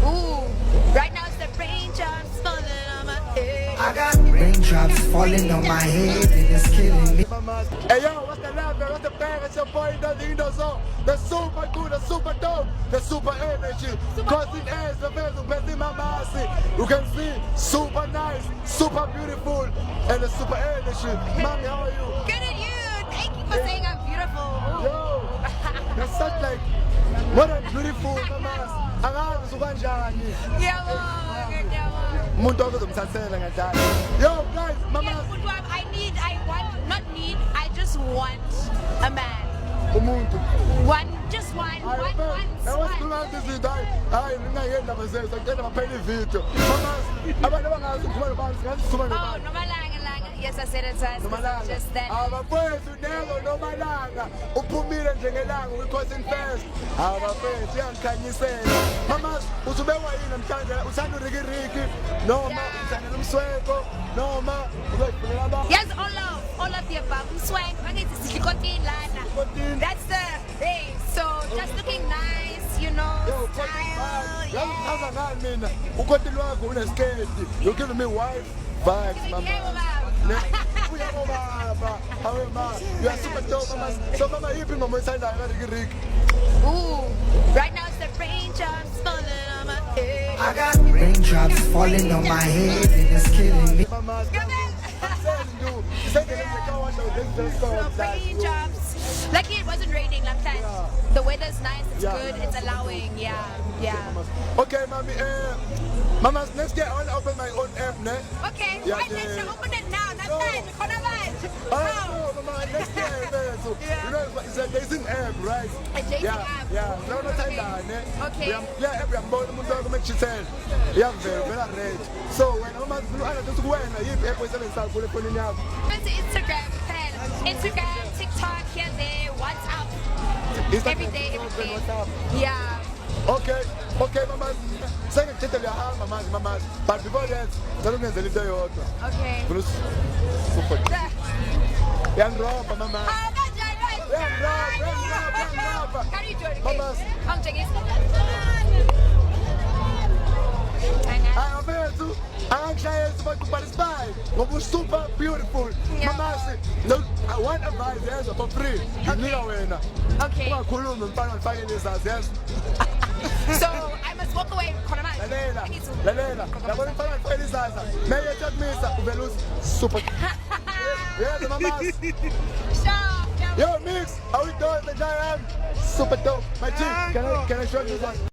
Ooh, right now it's the raindrops falling on my head. I got raindrops falling on my head and it's killing me. Hey yo, what's the love, man? What's the bang? It's your boy, nothing does all. The super good, the super dope, the super energy. Causing ass, the best, the best in my mind. You can see, super nice, super beautiful, and the super energy. Mommy, how are you? Good at you. Thank you for saying I'm beautiful. Yo, you're such like, what a beautiful, mama. Angazi sukanjani. Umuntu ozomthathela ngadala. Yo guys, mama. I just want a man. Umuntu. Just one. Awasikhuluma izinto hayi ningayenda bazenza ngicela baphele ivideo. Mama, abantu abangazi ukukhuluma nabantu ngazikhuluma nabantu. Oh, Nomalanga. Yes, I said it twice. Just that. Abafethu nego Nomalanga uphumile njengelanga we-Crossing Fest. Abafethu yangikhanyisela. Mama, usubekwa yini namhlanje? Uthanda urikiriki noma uthanda umsweko noma uzoyifunela abantu? Yes, all of the above. Swag, that's the hey. So just looking nice, you know, style. Yeah. You're giving me wife vibes, mama. You are super dope, mama. So mama, you been mama inside Ooh, right now it's the raindrops falling on my head. I got raindrops falling on my head and it's killing me. Raindrops. Lucky it wasn't raining like that. Yeah. The weather's nice, it's good, it's allowing, yeah. Okay, mommy, mama, next year I want to open my own app, ne? Okay, Yeah, why don't you open it now? Not then, Oh, no, mama, next year, so, you know, it's a dating app, right? A dating app? Yeah, no time down, ne? Okay. Yeah, every amount of money make she tell. Yeah, very rich. So, when mama, I just go and you app with seven stars, put it out. Instagram, TikTok, here, there, WhatsApp. Every day. WhatsApp. Yeah. Okay, mama. Say it to your house, mama. But before that, tell me the little your Okay. Super. Young robber, mama. Young robber. How do you do it? Mama. I'm checking. I'm super beautiful. Yeah. Mama, no, I want advice yes, for free. Okay. Yes. So I must walk away. Lalela. Super. Yes, mama. Sure. Yo, Mix, how we doing? The giant? Super dope. My team, can I show you one?